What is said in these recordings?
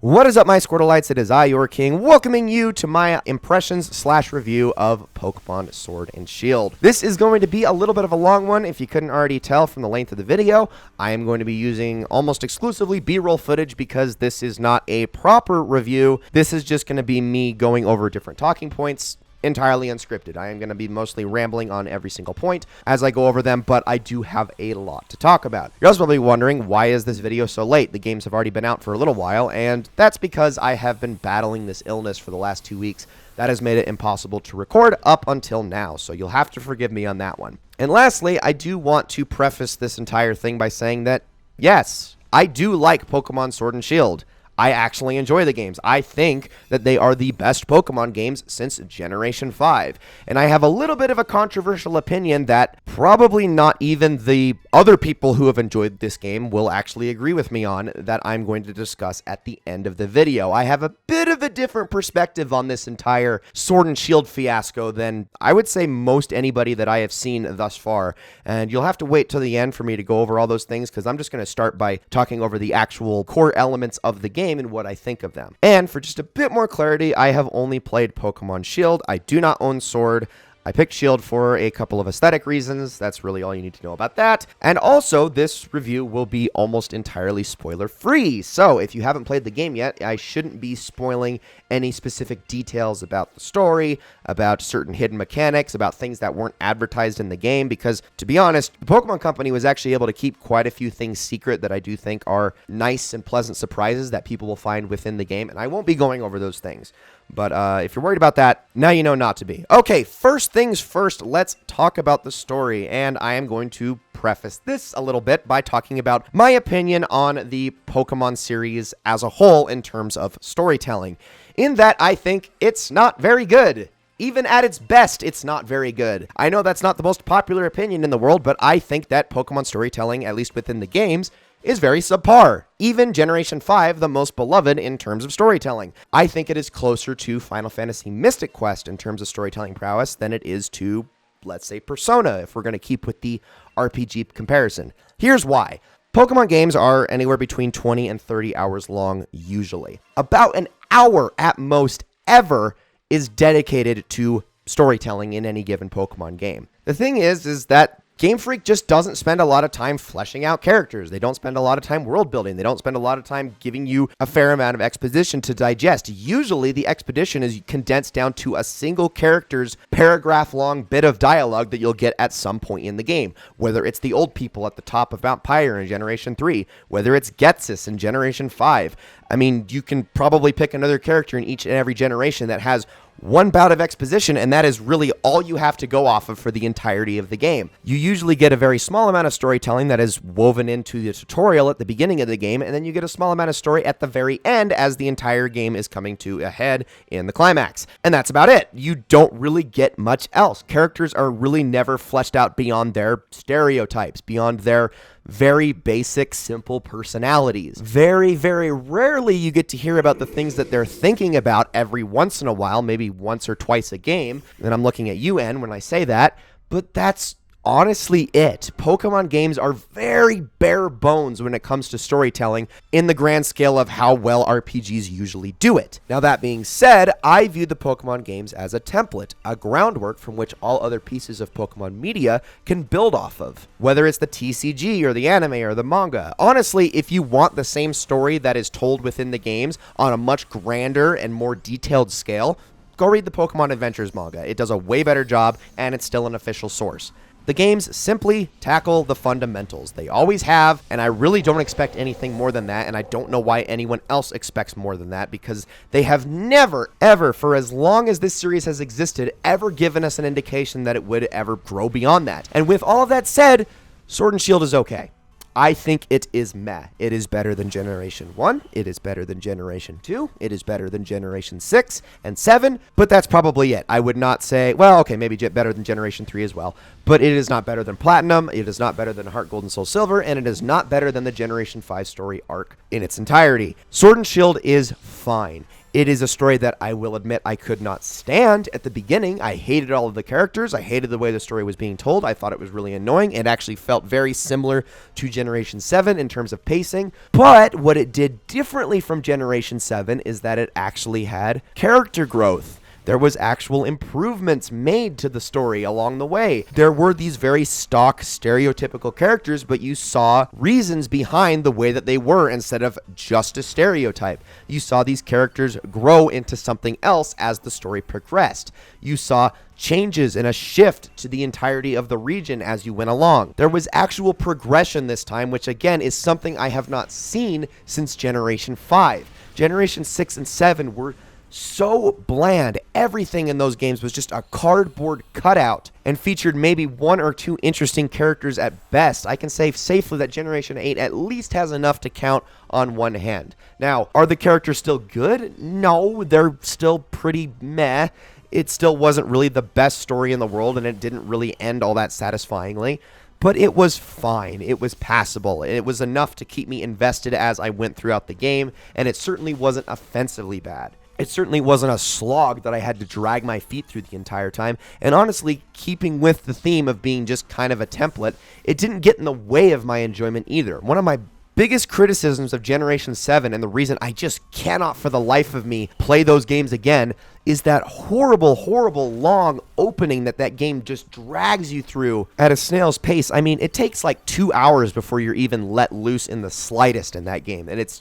What is up, my Squirtleites? It is I, your king, welcoming you to my impressions/review of Pokemon Sword and Shield. This is going to be a little bit of a long one. If you couldn't already tell from the length of the video, I am going to be using almost exclusively B-roll footage because this is not a proper review. This is just going to be me going over different talking points, entirely unscripted. I am going to be mostly rambling on every single point as I go over them, but I do have a lot to talk about. You're also probably wondering, why is this video so late? The games have already been out for a little while, and that's because I have been battling this illness for the last 2 weeks. That has made it impossible to record up until now, so you'll have to forgive me on that one. And lastly, I do want to preface this entire thing by saying that, yes, I do like Pokemon Sword and Shield. I actually enjoy the games. I think that they are the best Pokemon games since Generation 5. And I have a little bit of a controversial opinion that probably not even the other people who have enjoyed this game will actually agree with me on, that I'm going to discuss at the end of the video. I have a bit of a different perspective on this entire Sword and Shield fiasco than I would say most anybody that I have seen thus far. And you'll have to wait till the end for me to go over all those things, because I'm just going to start by talking over the actual core elements of the game and what I think of them. And for just a bit more clarity, I have only played Pokemon Shield. I do not own Sword. I picked Shield for a couple of aesthetic reasons. That's really all you need to know about that. And also, this review will be almost entirely spoiler-free. So, if you haven't played the game yet, I shouldn't be spoiling any specific details about the story, about certain hidden mechanics, about things that weren't advertised in the game, because, to be honest, the Pokemon Company was actually able to keep quite a few things secret that I do think are nice and pleasant surprises that people will find within the game, and I won't be going over those things. But if you're worried about that, now you know not to be. Okay, first things first, let's talk about the story. And I am going to preface this a little bit by talking about my opinion on the Pokemon series as a whole in terms of storytelling. In that, I think it's not very good. Even at its best, it's not very good. I know that's not the most popular opinion in the world, but I think that Pokemon storytelling, at least within the games, is very subpar. Even Generation 5, the most beloved in terms of storytelling. I think it is closer to Final Fantasy Mystic Quest in terms of storytelling prowess than it is to, let's say, Persona, if we're going to keep with the RPG comparison. Here's why. Pokemon games are anywhere between 20 and 30 hours long, usually. About an hour at most ever is dedicated to storytelling in any given Pokemon game. The thing is that Game Freak just doesn't spend a lot of time fleshing out characters. They don't spend a lot of time world building. They don't spend a lot of time giving you a fair amount of exposition to digest. Usually the exposition is condensed down to a single character's paragraph-long bit of dialogue that you'll get at some point in the game. Whether it's the old people at the top of Mount Pyre in Generation 3, whether it's Getsis in Generation 5. I mean, you can probably pick another character in each and every generation that has one bout of exposition, and that is really all you have to go off of for the entirety of the game. You usually get a very small amount of storytelling that is woven into the tutorial at the beginning of the game, and then you get a small amount of story at the very end as the entire game is coming to a head in the climax. And that's about it. You don't really get much else. Characters are really never fleshed out beyond their stereotypes, beyond their very basic, simple personalities. Very, very rarely you get to hear about the things that they're thinking about every once in a while, maybe once or twice a game. And I'm looking at you, N, when I say that, but that's honestly it. Pokemon games are very bare bones when it comes to storytelling in the grand scale of how well RPGs usually do it. Now, that being said, I view the Pokemon games as a template, a groundwork from which all other pieces of Pokemon media can build off of. Whether it's the TCG or the anime or the manga. Honestly, if you want the same story that is told within the games on a much grander and more detailed scale, go read the Pokemon Adventures manga. It does a way better job, and it's still an official source. The games simply tackle the fundamentals. They always have, and I really don't expect anything more than that, and I don't know why anyone else expects more than that, because they have never, ever, for as long as this series has existed, ever given us an indication that it would ever grow beyond that. And with all of that said, Sword and Shield is okay. I think it is meh. It is better than Generation 1. It is better than Generation 2. It is better than Generation 6 and 7. But that's probably it. I would not say, well, okay, maybe better than Generation 3 as well. But it is not better than Platinum. It is not better than Heart Gold and Soul Silver. And it is not better than the Generation 5 story arc in its entirety. Sword and Shield is fine. It is a story that I will admit I could not stand at the beginning. I hated all of the characters. I hated the way the story was being told. I thought it was really annoying. It actually felt very similar to Generation 7 in terms of pacing. But what it did differently from Generation 7 is that it actually had character growth. There was actual improvements made to the story along the way. There were these very stock, stereotypical characters, but you saw reasons behind the way that they were instead of just a stereotype. You saw these characters grow into something else as the story progressed. You saw changes and a shift to the entirety of the region as you went along. There was actual progression this time, which again is something I have not seen since Generation 5. Generation 6 and 7 were so bland. Everything in those games was just a cardboard cutout and featured maybe one or two interesting characters at best. I can say safely that Generation 8 at least has enough to count on one hand. Now, are the characters still good? No, they're still pretty meh. It still wasn't really the best story in the world, and it didn't really end all that satisfyingly. But it was fine. It was passable. It was enough to keep me invested as I went throughout the game, and it certainly wasn't offensively bad. It certainly wasn't a slog that I had to drag my feet through the entire time. And honestly, keeping with the theme of being just kind of a template, it didn't get in the way of my enjoyment either. One of my biggest criticisms of Generation 7, and the reason I just cannot for the life of me play those games again, is that horrible, horrible long opening that game just drags you through at a snail's pace. I mean, it takes like 2 hours before you're even let loose in the slightest in that game. And it's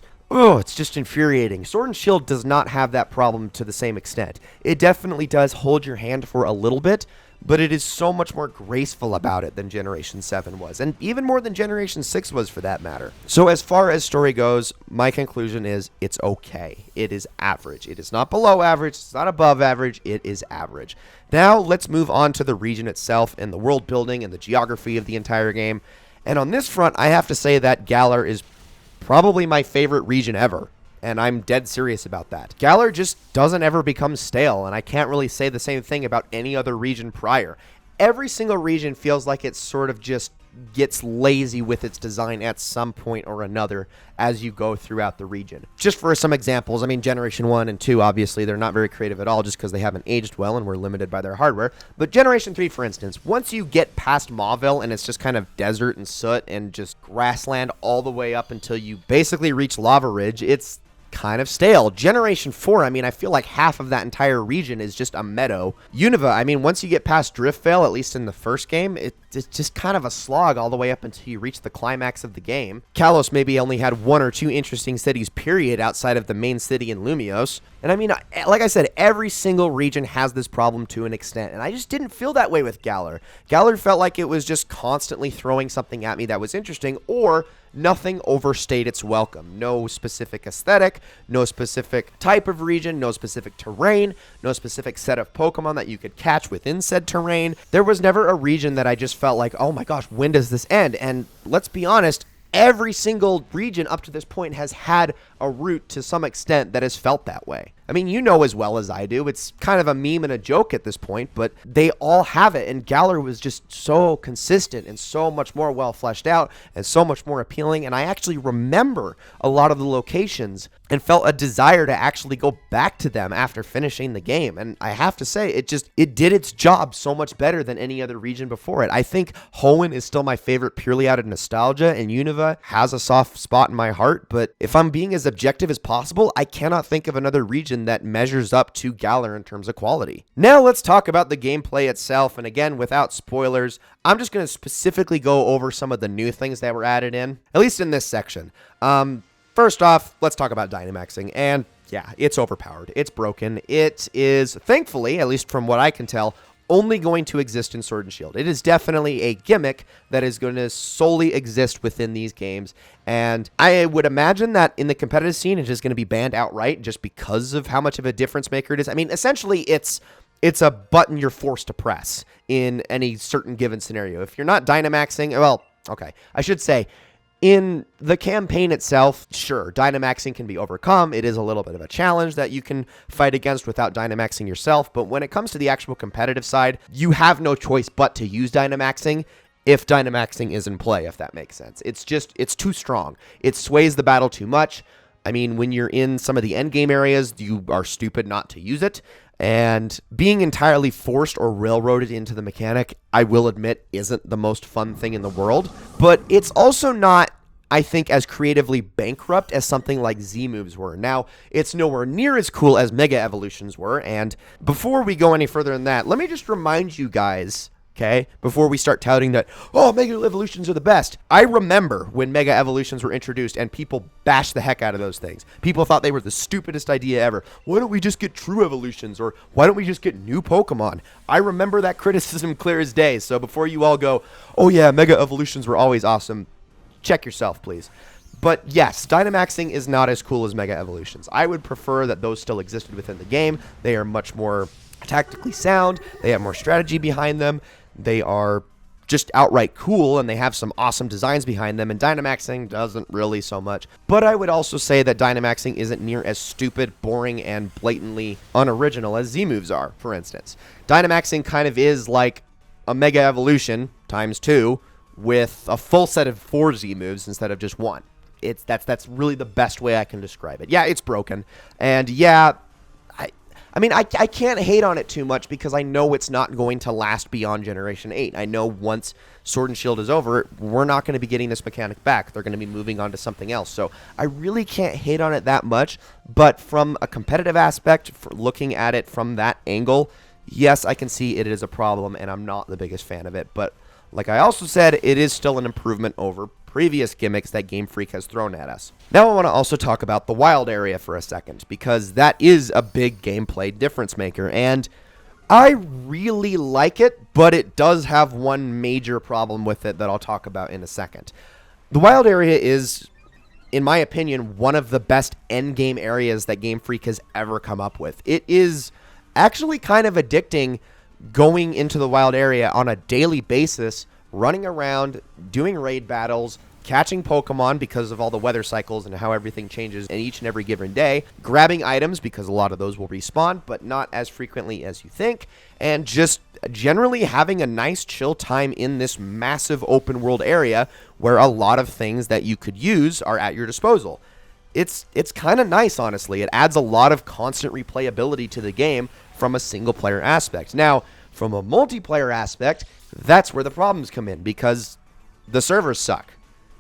just infuriating. Sword and Shield does not have that problem to the same extent. It definitely does hold your hand for a little bit, but it is so much more graceful about it than Generation 7 was, and even more than Generation 6 was for that matter. So as far as story goes, my conclusion is it's okay. It is average. It is not below average. It's not above average. It is average. Now let's move on to the region itself and the world building and the geography of the entire game. And on this front, I have to say that Galar is probably my favorite region ever, and I'm dead serious about that. Galar just doesn't ever become stale, and I can't really say the same thing about any other region prior. Every single region feels like it sort of just gets lazy with its design at some point or another as you go throughout the region. Just for some examples, I mean, Generation 1 and 2, obviously, they're not very creative at all just because they haven't aged well and were limited by their hardware. But Generation 3, for instance, once you get past Mauville and it's just kind of desert and soot and just grassland all the way up until you basically reach Lava Ridge, it's kind of stale. Generation 4, I mean, I feel like half of that entire region is just a meadow. Unova, I mean, once you get past Driftvale, at least in the first game, it's just kind of a slog all the way up until you reach the climax of the game. Kalos maybe only had one or two interesting cities, period, outside of the main city in Lumios. And I mean, like I said, every single region has this problem to an extent, and I just didn't feel that way with Galar. Galar felt like it was just constantly throwing something at me that was interesting, or nothing overstayed its welcome. No specific aesthetic, no specific type of region, no specific terrain, no specific set of Pokemon that you could catch within said terrain. There was never a region that I just felt like, oh my gosh, when does this end? And let's be honest, every single region up to this point has had a route to some extent that has felt that way. I mean, you know as well as I do, it's kind of a meme and a joke at this point, but they all have it, and Galar was just so consistent and so much more well fleshed out and so much more appealing, and I actually remember a lot of the locations and felt a desire to actually go back to them after finishing the game, and I have to say, it did its job so much better than any other region before it. I think Hoenn is still my favorite purely out of nostalgia, and Unova has a soft spot in my heart, but if I'm being as objective as possible, I cannot think of another region that measures up to Galar in terms of quality. Now let's talk about the gameplay itself, and again, without spoilers, I'm just going to specifically go over some of the new things that were added in, at least in this section. First off, let's talk about Dynamaxing, and yeah, it's overpowered. It's broken. It is, thankfully, at least from what I can tell, only going to exist in Sword and Shield. It is definitely a gimmick that is going to solely exist within these games, and I would imagine that in the competitive scene, it's just going to be banned outright just because of how much of a difference maker it is. I mean, essentially, it's a button you're forced to press in any certain given scenario. If you're not Dynamaxing, well, okay, I should say, in the campaign itself, sure, Dynamaxing can be overcome. It is a little bit of a challenge that you can fight against without Dynamaxing yourself, but when it comes to the actual competitive side, you have no choice but to use Dynamaxing if Dynamaxing is in play, if that makes sense. It's too strong. It sways the battle too much. I mean, when you're in some of the endgame areas, you are stupid not to use it. And being entirely forced or railroaded into the mechanic, I will admit, isn't the most fun thing in the world. But it's also not, I think, as creatively bankrupt as something like Z-moves were. Now, it's nowhere near as cool as Mega Evolutions were. And before we go any further than that, let me just remind you guys, okay, before we start touting that, oh, Mega Evolutions are the best. I remember when Mega Evolutions were introduced and people bashed the heck out of those things. People thought they were the stupidest idea ever. Why don't we just get true evolutions? Or why don't we just get new Pokemon? I remember that criticism clear as day. So before you all go, oh yeah, Mega Evolutions were always awesome, check yourself, please. But yes, Dynamaxing is not as cool as Mega Evolutions. I would prefer that those still existed within the game. They are much more tactically sound. They have more strategy behind them. They are just outright cool, and they have some awesome designs behind them, and Dynamaxing doesn't really so much. But I would also say that Dynamaxing isn't near as stupid, boring, and blatantly unoriginal as Z-moves are, for instance. Dynamaxing kind of is like a Mega Evolution times 2 with a full set of 4 Z-moves instead of just 1. That's really the best way I can describe it. Yeah, it's broken, and yeah, I mean, I can't hate on it too much because I know it's not going to last beyond Generation 8. I know once Sword and Shield is over, we're not going to be getting this mechanic back. They're going to be moving on to something else. So I really can't hate on it that much. But from a competitive aspect, for looking at it from that angle, yes, I can see it is a problem, and I'm not the biggest fan of it. But like I also said, it is still an improvement over previous gimmicks that Game Freak has thrown at us. Now I want to also talk about the wild area for a second, because that is a big gameplay difference maker, and I really like it, but it does have one major problem with it that I'll talk about in a second. The wild area is, in my opinion, one of the best endgame areas that Game Freak has ever come up with. It is actually kind of addicting going into the wild area on a daily basis, running around, doing raid battles, catching Pokemon because of all the weather cycles and how everything changes in each and every given day, grabbing items because a lot of those will respawn, but not as frequently as you think, and just generally having a nice chill time in this massive open world area where a lot of things that you could use are at your disposal. It's kind of nice, honestly. It adds a lot of constant replayability to the game from a single player aspect. Now, from a multiplayer aspect, that's where the problems come in, because the servers suck.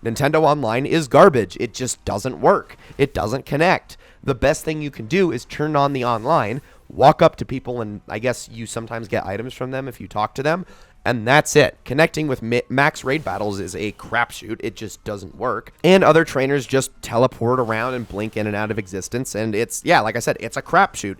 Nintendo Online is garbage. It just doesn't work. It doesn't connect. The best thing you can do is turn on the online, walk up to people, and I guess you sometimes get items from them if you talk to them, and that's it. Connecting with max raid battles is a crapshoot. It just doesn't work. And other trainers just teleport around and blink in and out of existence, and it's, yeah, like I said, it's a crapshoot.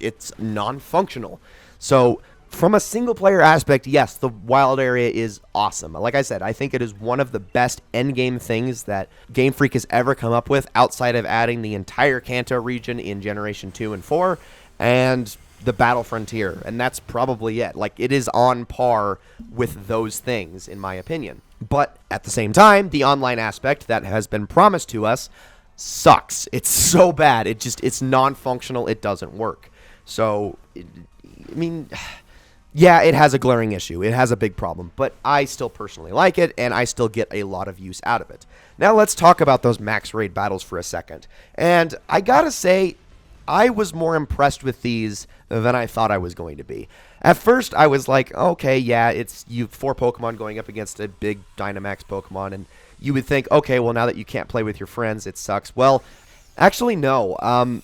It's non-functional. So from a single-player aspect, yes, the wild area is awesome. Like I said, I think it is one of the best endgame things that Game Freak has ever come up with, outside of adding the entire Kanto region in Generation 2 and 4, and the Battle Frontier, and that's probably it. Like, it is on par with those things, in my opinion. But at the same time, the online aspect that has been promised to us sucks. It's so bad. It's non-functional. It doesn't work. So, I mean, yeah, it has a glaring issue. It has a big problem, but I still personally like it, and I still get a lot of use out of it. Now let's talk about those max raid battles for a second. And I gotta say, I was more impressed with these than I thought I was going to be. At first, I was like, okay, yeah, it's you 4 Pokemon going up against a big Dynamax Pokemon, and you would think, okay, well, now that you can't play with your friends, it sucks. Well, actually, no.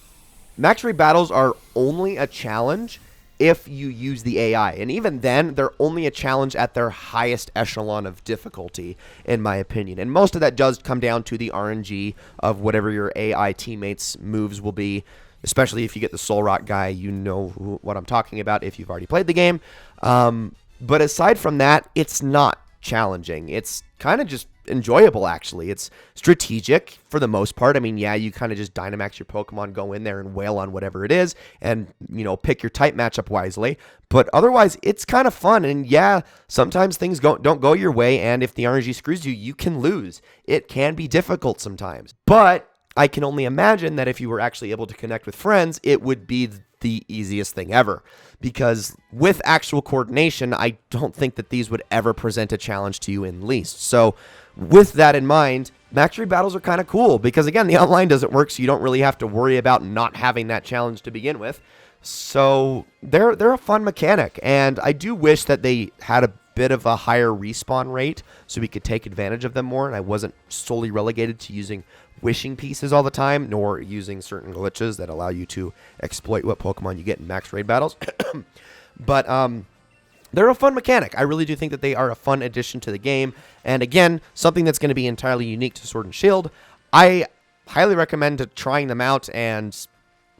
Max raid battles are only a challenge if you use the AI. And even then, they're only a challenge at their highest echelon of difficulty, in my opinion. And most of that does come down to the RNG of whatever your AI teammates' moves will be. Especially if you get the Soul Rock guy, you know what I'm talking about if you've already played the game. But aside from that, it's not challenging. It's kind of just enjoyable, actually. It's strategic for the most part. I mean, yeah, you kind of just Dynamax your Pokemon, go in there and wail on whatever it is, and, you know, pick your type matchup wisely. But otherwise, it's kind of fun. And yeah, sometimes things don't go your way, and if the RNG screws you, you can lose. It can be difficult sometimes. But I can only imagine that if you were actually able to connect with friends, it would be the easiest thing ever. Because with actual coordination, I don't think that these would ever present a challenge to you in least. So with that in mind, max raid battles are kind of cool because, again, the online doesn't work, so you don't really have to worry about not having that challenge to begin with. So they're a fun mechanic, and I do wish that they had a bit of a higher respawn rate so we could take advantage of them more, and I wasn't solely relegated to using wishing pieces all the time, nor using certain glitches that allow you to exploit what Pokemon you get in max raid battles. But they're a fun mechanic. I really do think that they are a fun addition to the game, and again, something that's going to be entirely unique to Sword and Shield. I highly recommend trying them out, and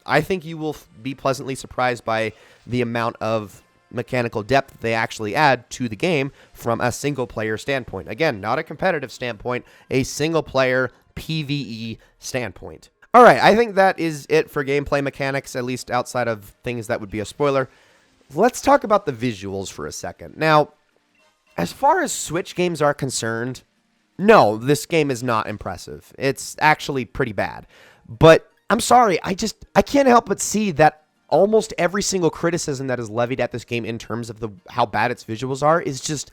I think you will be pleasantly surprised by the amount of mechanical depth they actually add to the game from a single-player standpoint. Again, not a competitive standpoint, a single-player PvE standpoint. All right, I think that is it for gameplay mechanics, at least outside of things that would be a spoiler. Let's talk about the visuals for a second. Now, as far as Switch games are concerned, no, this game is not impressive. It's actually pretty bad. But I'm sorry, I can't help but see that almost every single criticism that is levied at this game in terms of how bad its visuals are is just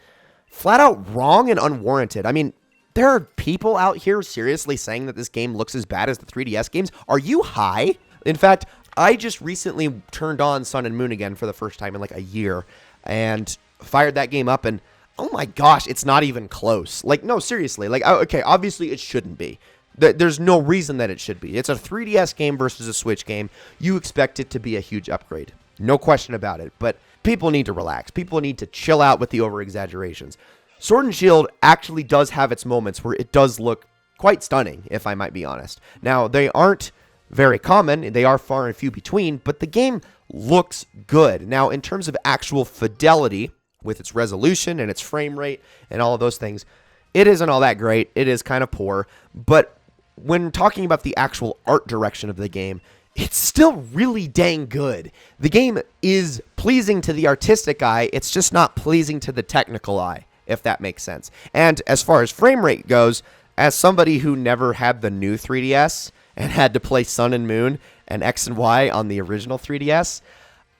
flat out wrong and unwarranted. I mean, there are people out here seriously saying that this game looks as bad as the 3DS games. Are you high? In fact, I just recently turned on Sun and Moon again for the first time in like a year and fired that game up, and oh my gosh, it's not even close. Like, no, seriously. Like, okay, obviously it shouldn't be. There's no reason that it should be. It's a 3DS game versus a Switch game. You expect it to be a huge upgrade. No question about it. But people need to relax. People need to chill out with the over-exaggerations. Sword and Shield actually does have its moments where it does look quite stunning, if I might be honest. Now, they aren't very common. They are far and few between, but the game looks good. Now, in terms of actual fidelity with its resolution and its frame rate and all of those things, it isn't all that great. It is kind of poor, but when talking about the actual art direction of the game, it's still really dang good. The game is pleasing to the artistic eye. It's just not pleasing to the technical eye, if that makes sense. And as far as frame rate goes, as somebody who never had the new 3DS and had to play Sun and Moon and X and Y on the original 3DS,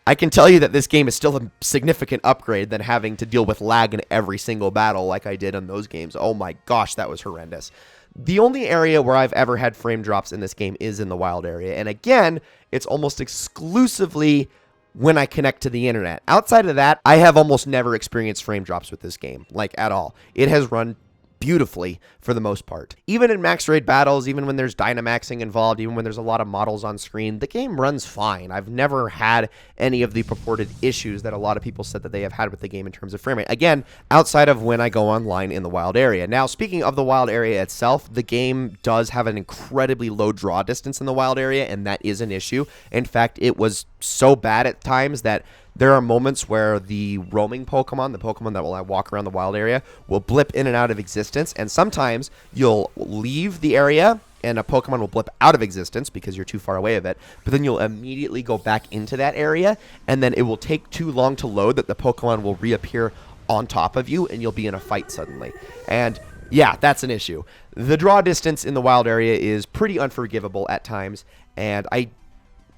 I can tell you that this game is still a significant upgrade than having to deal with lag in every single battle like I did on those games. Oh my gosh, that was horrendous. The only area where I've ever had frame drops in this game is in the wild area. And again, it's almost exclusively when I connect to the internet. Outside of that, I have almost never experienced frame drops with this game, like at all. It has run beautifully for the most part. Even in max raid battles, even when there's Dynamaxing involved, even when there's a lot of models on screen, the game runs fine. I've never had any of the purported issues that a lot of people said that they have had with the game in terms of frame rate. Again, outside of when I go online in the wild area. Now, speaking of the wild area itself, the game does have an incredibly low draw distance in the wild area, and that is an issue. In fact, it was so bad at times that there are moments where the roaming Pokemon, the Pokemon that will walk around the wild area, will blip in and out of existence. And sometimes you'll leave the area and a Pokemon will blip out of existence because you're too far away of it. But then you'll immediately go back into that area, and then it will take too long to load that the Pokemon will reappear on top of you, and you'll be in a fight suddenly. And yeah, that's an issue. The draw distance in the wild area is pretty unforgivable at times, and I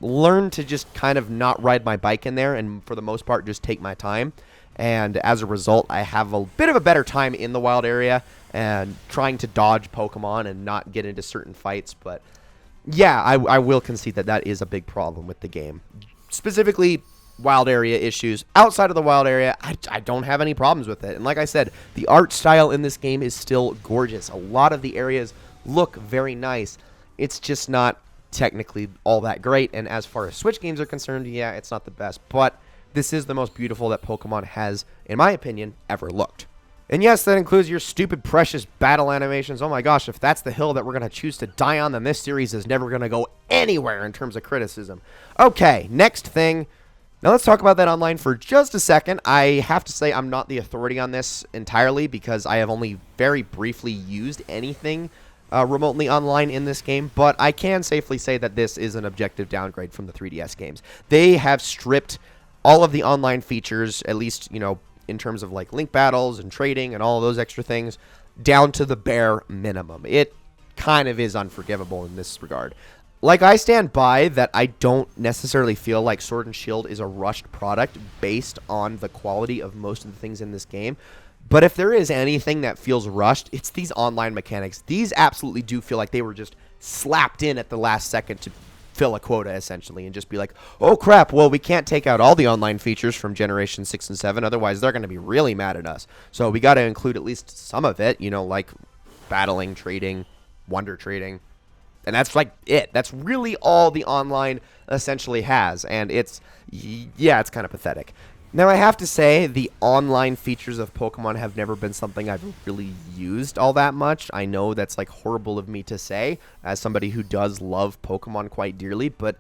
learned to just kind of not ride my bike in there and for the most part just take my time, and as a result I have a bit of a better time in the wild area and trying to dodge Pokemon and not get into certain fights. But yeah, I will concede that that is a big problem with the game, specifically wild area issues. Outside of the wild area, I don't have any problems with it, and like I said, the art style in this game is still gorgeous. A lot of the areas look very nice. It's just not technically all that great, and as far as Switch games are concerned, yeah, it's not the best, but this is the most beautiful that Pokemon has, in my opinion, ever looked. And yes, that includes your stupid, precious battle animations. Oh my gosh, if that's the hill that we're going to choose to die on, then this series is never going to go anywhere in terms of criticism. Okay, next thing. Now let's talk about that online for just a second. I have to say I'm not the authority on this entirely because I have only very briefly used anything remotely online in this game, but I can safely say that this is an objective downgrade from the 3DS games. They have stripped all of the online features, at least, you know, in terms of like link battles and trading and all of those extra things, down to the bare minimum. It kind of is unforgivable in this regard. Like, I stand by that I don't necessarily feel like Sword and Shield is a rushed product based on the quality of most of the things in this game. But if there is anything that feels rushed, it's these online mechanics. These absolutely do feel like they were just slapped in at the last second to fill a quota, essentially, and just be like, oh crap, well, we can't take out all the online features from Generation 6 and 7, otherwise they're going to be really mad at us. So we got to include at least some of it, like battling, trading, wonder trading. And that's like it. That's really all the online essentially has. And it's kind of pathetic. Now, I have to say, the online features of Pokemon have never been something I've really used all that much. I know that's like horrible of me to say as somebody who does love Pokemon quite dearly, but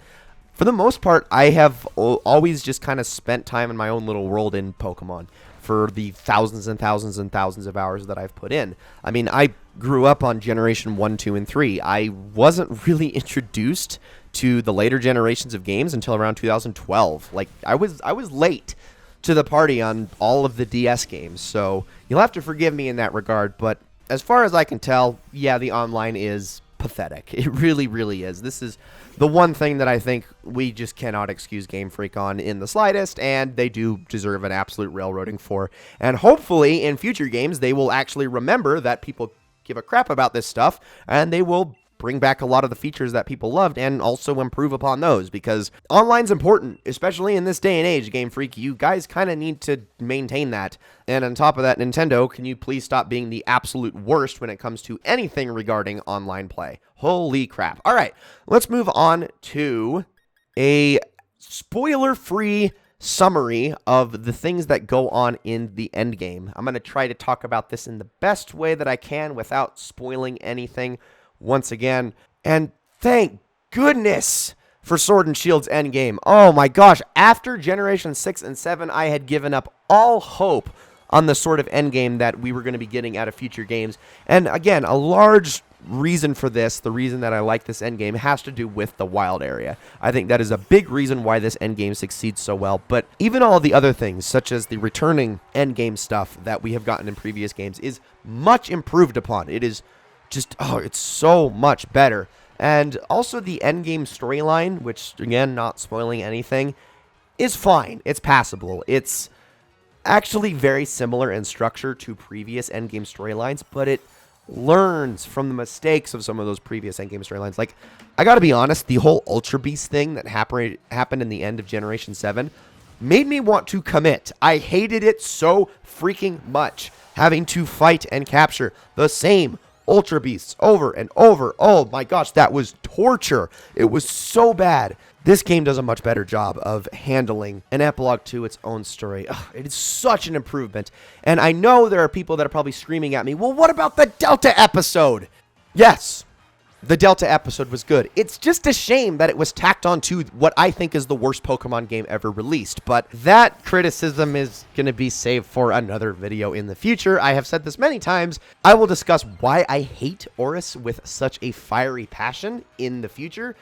for the most part, I have always just kind of spent time in my own little world in Pokemon for the thousands and thousands and thousands of hours that I've put in. I mean, I grew up on Generation 1, 2, and 3. I wasn't really introduced to the later generations of games until around 2012. Like, I was late to the party on all of the DS games, so you'll have to forgive me in that regard, but as far as I can tell, yeah, the online is pathetic. It really, really is. This is the one thing that I think we just cannot excuse Game Freak on in the slightest, and they do deserve an absolute railroading for. And hopefully, in future games, they will actually remember that people give a crap about this stuff, and they will bring back a lot of the features that people loved and also improve upon those, because online's important, especially in this day and age. Game Freak, you guys kind of need to maintain that. And on top of that, Nintendo, can you please stop being the absolute worst when it comes to anything regarding online play? Holy crap. All right, let's move on to a spoiler-free summary of the things that go on in the end game. I'm going to try to talk about this in the best way that I can without spoiling anything once again. And thank goodness for Sword and Shield's endgame. Oh my gosh, after Generation 6 and 7, I had given up all hope on the sort of endgame that we were going to be getting out of future games. And again, a large reason for this, the reason that I like this endgame, has to do with the wild area. I think that is a big reason why this endgame succeeds so well. But even all the other things, such as the returning endgame stuff that we have gotten in previous games, is much improved upon. It is just, it's so much better. And also the endgame storyline, which, again, not spoiling anything, is fine. It's passable. It's actually very similar in structure to previous endgame storylines, but it learns from the mistakes of some of those previous endgame storylines. Like, I gotta be honest, the whole Ultra Beast thing that happened in the end of Generation 7 made me want to commit. I hated it so freaking much, having to fight and capture the same Ultra Beasts over and over. Oh my gosh, that was torture. It was so bad. This game does a much better job of handling an epilogue to its own story. It is such an improvement. And I know there are people that are probably screaming at me, well, what about the Delta episode? Yes, the Delta episode was good. It's just a shame that it was tacked on to what I think is the worst Pokemon game ever released. But that criticism is going to be saved for another video in the future. I have said this many times. I will discuss why I hate Oris with such a fiery passion in the future.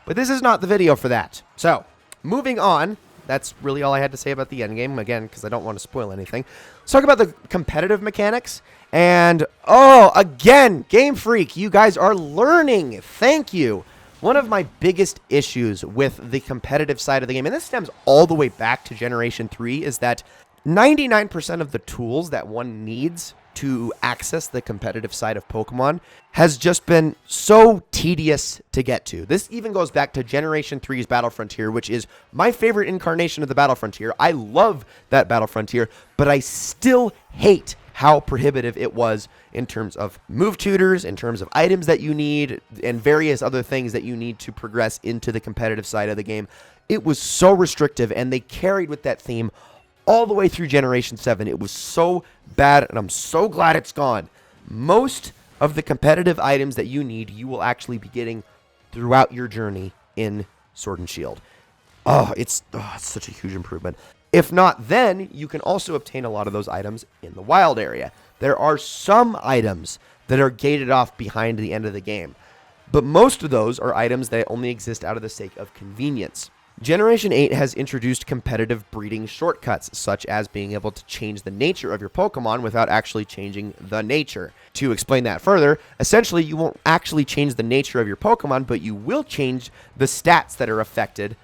But this is not the video for that. So, moving on. That's really all I had to say about the endgame, again, because I don't want to spoil anything. Let's talk about the competitive mechanics. And, again, Game Freak, you guys are learning. Thank you. One of my biggest issues with the competitive side of the game, and this stems all the way back to Generation 3, is that 99% of the tools that one needs to access the competitive side of Pokemon has just been so tedious to get to. This even goes back to Generation 3's Battle Frontier, which is my favorite incarnation of the Battle Frontier. I love that Battle Frontier, but I still hate how prohibitive it was in terms of move tutors, in terms of items that you need, and various other things that you need to progress into the competitive side of the game. It was so restrictive, and they carried with that theme all the way through Generation 7. It was so bad, and I'm so glad it's gone. Most of the competitive items that you need, you will actually be getting throughout your journey in Sword and Shield. It's such a huge improvement. If not, then you can also obtain a lot of those items in the wild area. There are some items that are gated off behind the end of the game, but most of those are items that only exist out of the sake of convenience. Generation 8 has introduced competitive breeding shortcuts, such as being able to change the nature of your Pokemon without actually changing the nature. To explain that further, essentially you won't actually change the nature of your Pokemon, but you will change the stats that are affected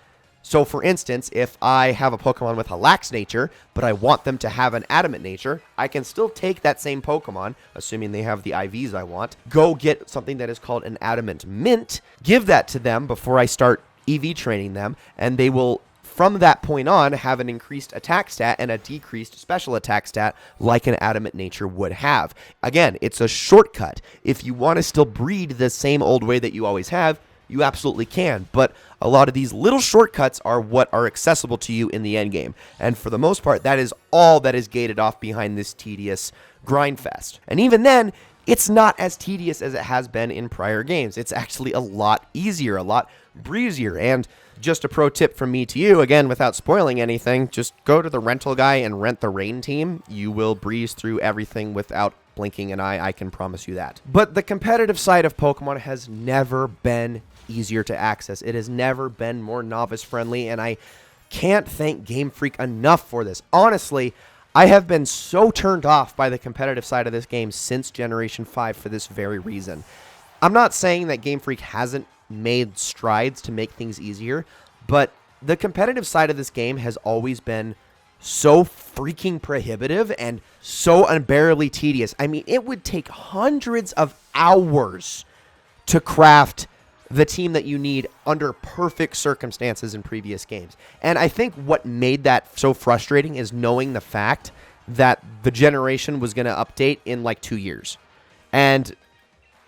So for instance, if I have a Pokemon with a lax nature, but I want them to have an adamant nature, I can still take that same Pokemon, assuming they have the IVs I want, go get something that is called an adamant mint, give that to them before I start EV training them, and they will, from that point on, have an increased attack stat and a decreased special attack stat like an adamant nature would have. Again, it's a shortcut. If you want to still breed the same old way that you always have, you absolutely can, but a lot of these little shortcuts are what are accessible to you in the end game. And for the most part, that is all that is gated off behind this tedious grind fest. And even then, it's not as tedious as it has been in prior games. It's actually a lot easier, a lot breezier. And just a pro tip from me to you, again, without spoiling anything, just go to the rental guy and rent the rain team. You will breeze through everything without blinking an eye, I can promise you that. But the competitive side of Pokemon has never been easier to access. It has never been more novice friendly, and I can't thank Game Freak enough for this. Honestly, I have been so turned off by the competitive side of this game since Generation 5 for this very reason. I'm not saying that Game Freak hasn't made strides to make things easier, but the competitive side of this game has always been so freaking prohibitive and so unbearably tedious. I mean, it would take hundreds of hours to craft the team that you need under perfect circumstances in previous games. And I think what made that so frustrating is knowing the fact that the generation was going to update in like 2 years. And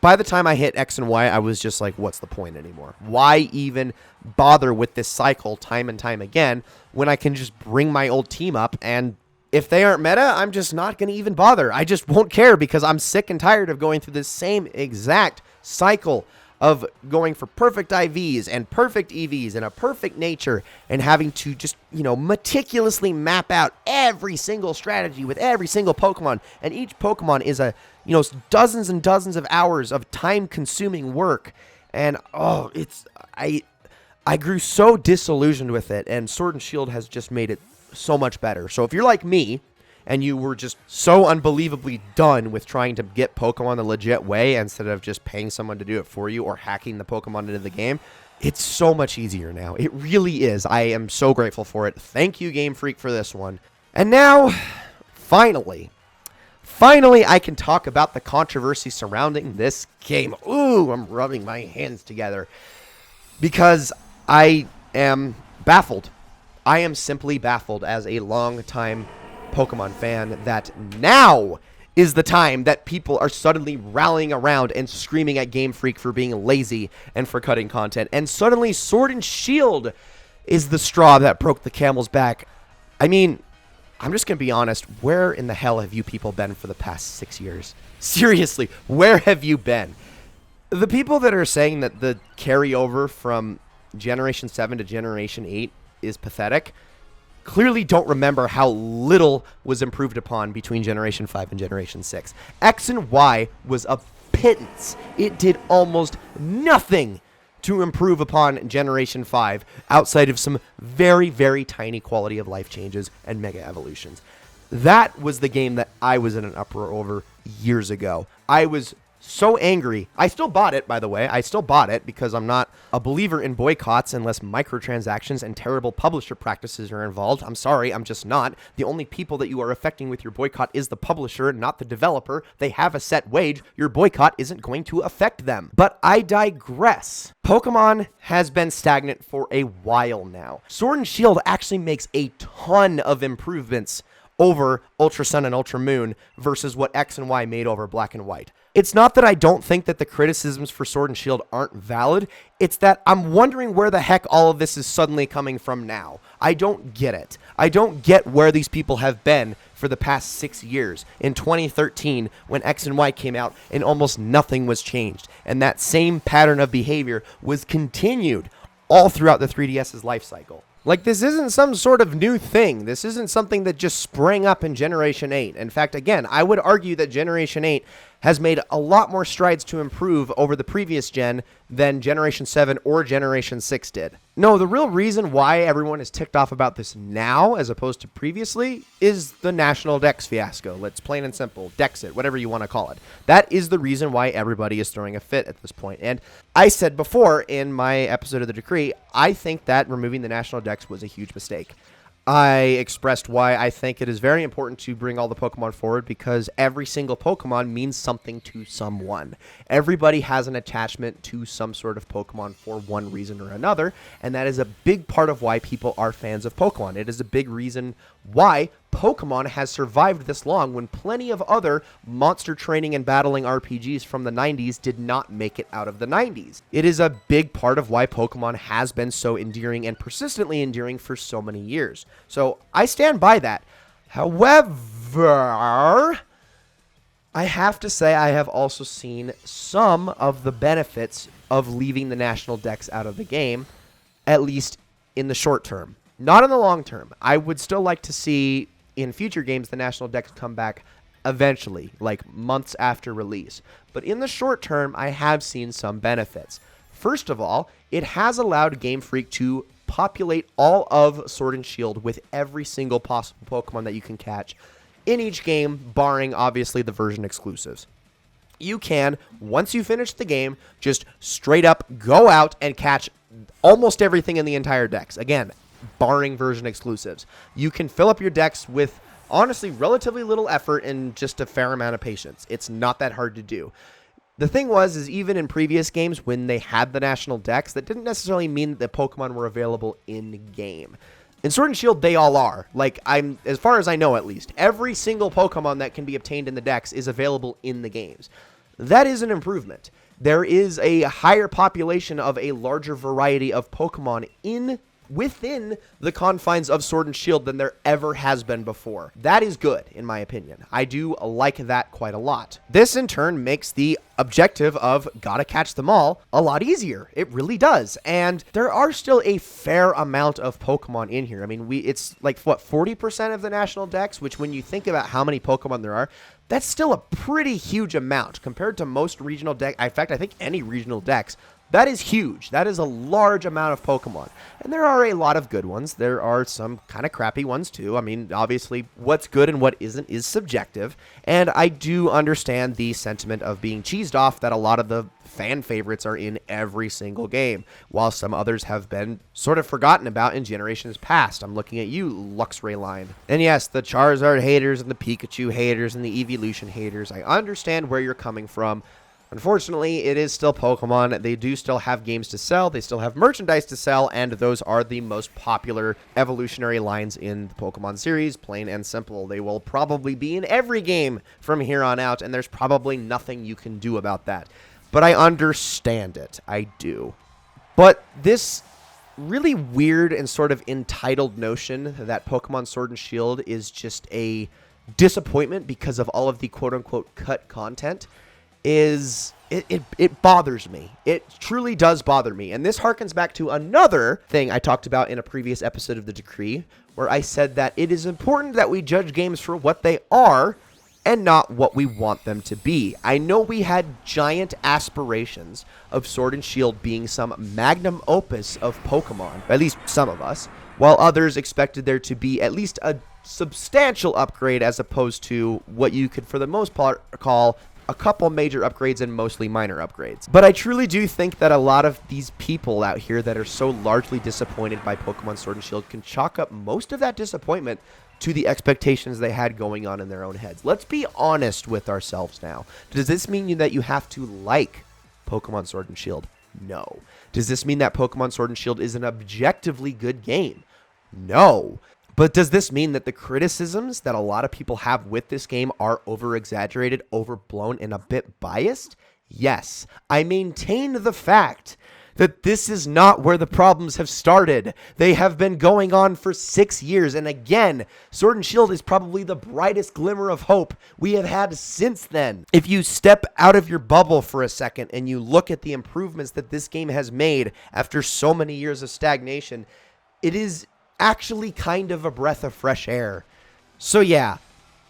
by the time I hit X and Y, I was just like, what's the point anymore? Why even bother with this cycle time and time again when I can just bring my old team up, and if they aren't meta, I'm just not going to even bother. I just won't care because I'm sick and tired of going through this same exact cycle of going for perfect IVs and perfect EVs and a perfect nature and having to just, meticulously map out every single strategy with every single Pokemon. And each Pokemon is dozens and dozens of hours of time-consuming work. And, I grew so disillusioned with it, and Sword and Shield has just made it so much better. So if you're like me, and you were just so unbelievably done with trying to get Pokemon the legit way instead of just paying someone to do it for you or hacking the Pokemon into the game, it's so much easier now. It really is. I am so grateful for it. Thank you, Game Freak, for this one. And now, finally, I can talk about the controversy surrounding this game. Ooh, I'm rubbing my hands together because I am baffled. I am simply baffled as a long-time Pokemon fan that now is the time that people are suddenly rallying around and screaming at Game Freak for being lazy and for cutting content. And suddenly Sword and Shield is the straw that broke the camel's back. I mean, I'm just going to be honest. Where in the hell have you people been for the past 6 years? Seriously, where have you been? The people that are saying that the carryover from Generation 7 to Generation 8 is pathetic clearly don't remember how little was improved upon between Generation 5 and Generation 6. X and Y was a pittance. It did almost nothing to improve upon Generation 5 outside of some very, very tiny quality of life changes and mega evolutions. That was the game that I was in an uproar over years ago. I was so angry. I still bought it, by the way. I still bought it because I'm not a believer in boycotts unless microtransactions and terrible publisher practices are involved. I'm sorry, I'm just not. The only people that you are affecting with your boycott is the publisher, not the developer. They have a set wage. Your boycott isn't going to affect them. But I digress. Pokemon has been stagnant for a while now. Sword and Shield actually makes a ton of improvements over Ultra Sun and Ultra Moon versus what X and Y made over Black and White. It's not that I don't think that the criticisms for Sword and Shield aren't valid. It's that I'm wondering where the heck all of this is suddenly coming from now. I don't get it. I don't get where these people have been for the past 6 years. In 2013, when X and Y came out and almost nothing was changed. And that same pattern of behavior was continued all throughout the 3DS's life cycle. Like, this isn't some sort of new thing. This isn't something that just sprang up in Generation 8. In fact, again, I would argue that Generation 8 has made a lot more strides to improve over the previous gen than Generation 7 or Generation 6 did. No, the real reason why everyone is ticked off about this now as opposed to previously is the National Dex fiasco. Let's plain and simple, Dex it, whatever you want to call it. That is the reason why everybody is throwing a fit at this point. And I said before in my episode of the Decree, I think that removing the National Dex was a huge mistake. I expressed why I think it is very important to bring all the Pokemon forward because every single Pokemon means something to someone. Everybody has an attachment to some sort of Pokemon for one reason or another, and that is a big part of why people are fans of Pokemon. It is a big reason why Pokemon has survived this long when plenty of other monster training and battling RPGs from the 90s did not make it out of the 90s. It is a big part of why Pokemon has been so endearing and persistently endearing for so many years. So I stand by that. However, I have to say I have also seen some of the benefits of leaving the National Dex out of the game, at least in the short term. Not in the long term. I would still like to see in future games the National Dex come back eventually, like months after release. But in the short term, I have seen some benefits. First of all, it has allowed Game Freak to populate all of Sword and Shield with every single possible Pokemon that you can catch in each game, barring obviously the version exclusives. You can, once you finish the game, just straight up go out and catch almost everything in the entire Dex. Again, barring version exclusives. You can fill up your Dex with, honestly, relatively little effort and just a fair amount of patience. It's not that hard to do. The thing is even in previous games when they had the National Dex, that didn't necessarily mean that the Pokemon were available in-game. In Sword and Shield, they all are. Like, as far as I know at least, every single Pokemon that can be obtained in the Dex is available in the games. That is an improvement. There is a higher population of a larger variety of Pokemon within the confines of Sword and Shield than there ever has been before. That is good, in my opinion. I do like that quite a lot. This, in turn, makes the objective of gotta catch them all a lot easier. It really does. And there are still a fair amount of Pokemon in here. I mean, it's like, what, 40% of the National Dex, which when you think about how many Pokemon there are, that's still a pretty huge amount compared to most regional decks. In fact, I think any regional decks. That is huge. That is a large amount of Pokemon. And there are a lot of good ones. There are some kind of crappy ones too. I mean, obviously, what's good and what isn't is subjective. And I do understand the sentiment of being cheesed off that a lot of the fan favorites are in every single game, while some others have been sort of forgotten about in generations past. I'm looking at you, Luxray line. And yes, the Charizard haters and the Pikachu haters and the Evolution haters. I understand where you're coming from. Unfortunately, it is still Pokemon. They do still have games to sell. They still have merchandise to sell, and those are the most popular evolutionary lines in the Pokemon series, plain and simple. They will probably be in every game from here on out, and there's probably nothing you can do about that. But I understand it. I do. But this really weird and sort of entitled notion that Pokemon Sword and Shield is just a disappointment because of all of the quote-unquote cut content it bothers me. It truly does bother me. And this harkens back to another thing I talked about in a previous episode of The Decree, where I said that it is important that we judge games for what they are and not what we want them to be. I know we had giant aspirations of Sword and Shield being some magnum opus of Pokemon, at least some of us, while others expected there to be at least a substantial upgrade as opposed to what you could for the most part call a couple major upgrades and mostly minor upgrades. But I truly do think that a lot of these people out here that are so largely disappointed by Pokemon Sword and Shield can chalk up most of that disappointment to the expectations they had going on in their own heads. Let's be honest with ourselves now. Does this mean that you have to like Pokemon Sword and Shield? No. Does this mean that Pokemon Sword and Shield is an objectively good game? No. But does this mean that the criticisms that a lot of people have with this game are over-exaggerated, overblown, and a bit biased? Yes. I maintain the fact that this is not where the problems have started. They have been going on for 6 years, and again, Sword and Shield is probably the brightest glimmer of hope we have had since then. If you step out of your bubble for a second and you look at the improvements that this game has made after so many years of stagnation, it is actually kind of a breath of fresh air. So yeah,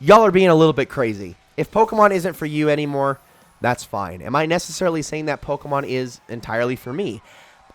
y'all are being a little bit crazy. If Pokemon isn't for you anymore, that's fine. Am I necessarily saying that Pokemon is entirely for me?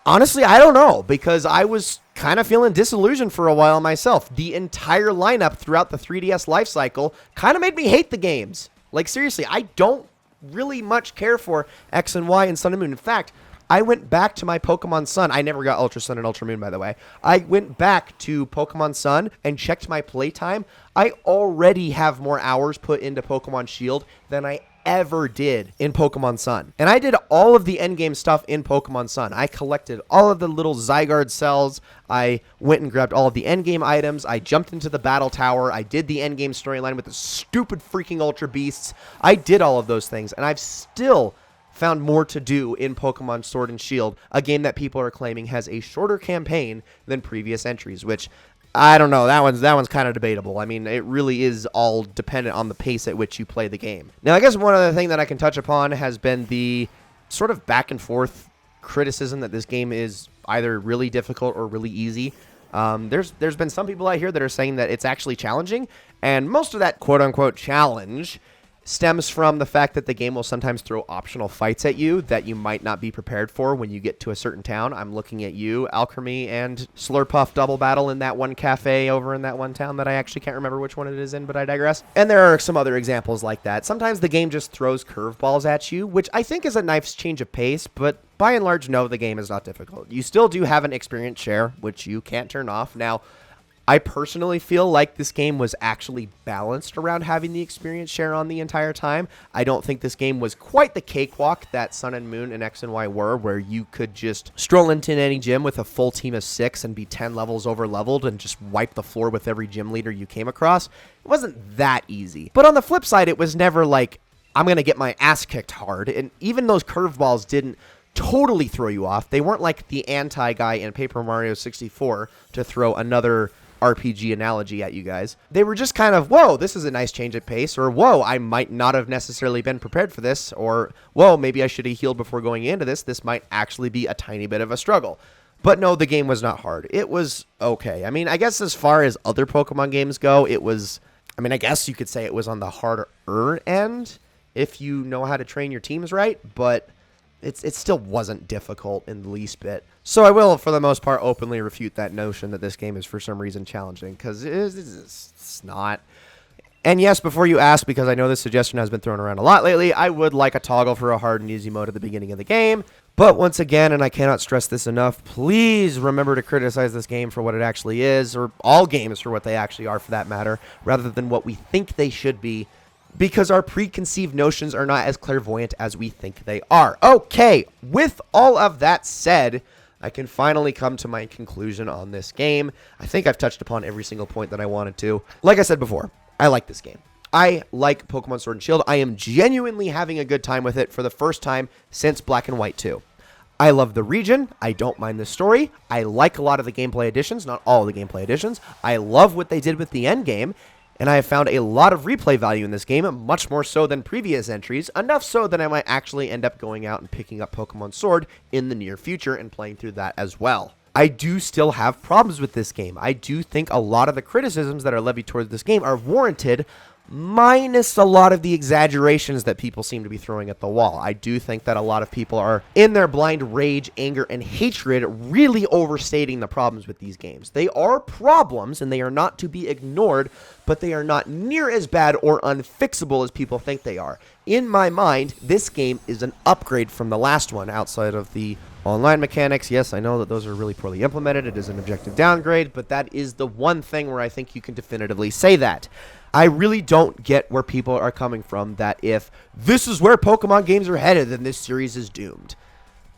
Honestly, I don't know, because I was kind of feeling disillusioned for a while myself. The entire lineup throughout the 3DS life cycle kind of made me hate the games. Like, seriously, I don't really much care for X and Y and Sun and Moon. In fact, I went back to my Pokemon Sun. I never got Ultra Sun and Ultra Moon, by the way. I went back to Pokemon Sun and checked my playtime. I already have more hours put into Pokemon Shield than I ever did in Pokemon Sun. And I did all of the endgame stuff in Pokemon Sun. I collected all of the little Zygarde cells. I went and grabbed all of the endgame items. I jumped into the battle tower. I did the endgame storyline with the stupid freaking Ultra Beasts. I did all of those things, and I've still found more to do in Pokemon Sword and Shield, a game that people are claiming has a shorter campaign than previous entries, which I don't know. That one's kind of debatable. I mean, it really is all dependent on the pace at which you play the game. Now, I guess one other thing that I can touch upon has been the sort of back and forth criticism that this game is either really difficult or really easy. There's been some people out here that are saying that it's actually challenging, and most of that quote-unquote challenge stems from the fact that the game will sometimes throw optional fights at you that you might not be prepared for when you get to a certain town. I'm looking at you, Alchemy and Slurpuff double battle in that one cafe over in that one town that I actually can't remember which one it is in, but I digress. And there are some other examples like that. Sometimes the game just throws curveballs at you, which I think is a nice change of pace, but by and large, no, the game is not difficult. You still do have an experience share, which you can't turn off. Now, I personally feel like this game was actually balanced around having the experience share on the entire time. I don't think this game was quite the cakewalk that Sun and Moon and X and Y were, where you could just stroll into any gym with a full team of 6 and be 10 levels over leveled and just wipe the floor with every gym leader you came across. It wasn't that easy. But on the flip side, it was never like, I'm going to get my ass kicked hard. And even those curveballs didn't totally throw you off. They weren't like the anti-guy in Paper Mario 64 to throw another RPG analogy at you guys. They were just kind of, whoa, this is a nice change of pace, or whoa, I might not have necessarily been prepared for this, or whoa, maybe I should have healed before going into this. This might actually be a tiny bit of a struggle. But no, the game was not hard. It was okay. I mean, I guess as far as other Pokemon games go, it was, I mean, I guess you could say it was on the harder end if you know how to train your teams right, but it still wasn't difficult in the least bit. So I will, for the most part, openly refute that notion that this game is for some reason challenging, because it's not. And yes, before you ask, because I know this suggestion has been thrown around a lot lately, I would like a toggle for a hard and easy mode at the beginning of the game. But once again, and I cannot stress this enough, please remember to criticize this game for what it actually is, or all games for what they actually are for that matter, rather than what we think they should be, because our preconceived notions are not as clairvoyant as we think they are. Okay, with all of that said, I can finally come to my conclusion on this game. I think I've touched upon every single point that I wanted to. Like I said before, I like this game. I like Pokemon Sword and Shield. I am genuinely having a good time with it for the first time since Black and White 2. I love the region. I don't mind the story. I like a lot of the gameplay additions, not all of the gameplay additions. I love what they did with the end game. And I have found a lot of replay value in this game, much more so than previous entries, enough so that I might actually end up going out and picking up Pokemon Sword in the near future and playing through that as well. I do still have problems with this game. I do think a lot of the criticisms that are levied towards this game are warranted, minus a lot of the exaggerations that people seem to be throwing at the wall. I do think that a lot of people are, in their blind rage, anger, and hatred, really overstating the problems with these games. They are problems, and they are not to be ignored, but they are not near as bad or unfixable as people think they are. In my mind, this game is an upgrade from the last one, outside of the online mechanics. Yes, I know that those are really poorly implemented. It is an objective downgrade, but that is the one thing where I think you can definitively say that. I really don't get where people are coming from that if this is where Pokemon games are headed, then this series is doomed.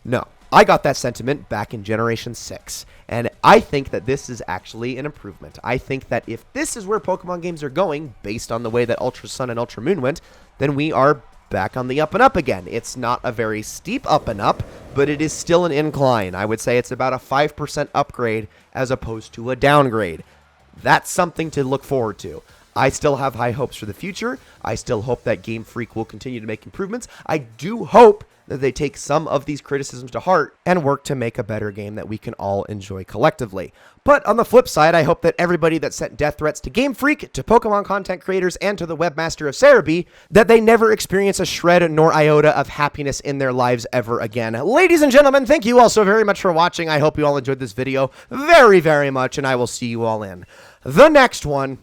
No, I got that sentiment back in Generation 6, and I think that this is actually an improvement. I think that if this is where Pokemon games are going, based on the way that Ultra Sun and Ultra Moon went, then we are back on the up and up again. It's not a very steep up and up, but it is still an incline. I would say it's about a 5% upgrade as opposed to a downgrade. That's something to look forward to. I still have high hopes for the future. I still hope that Game Freak will continue to make improvements. I do hope that they take some of these criticisms to heart and work to make a better game that we can all enjoy collectively. But on the flip side, I hope that everybody that sent death threats to Game Freak, to Pokemon content creators, and to the webmaster of Cerebi, that they never experience a shred nor iota of happiness in their lives ever again. Ladies and gentlemen, thank you all so very much for watching. I hope you all enjoyed this video very, very much, and I will see you all in the next one.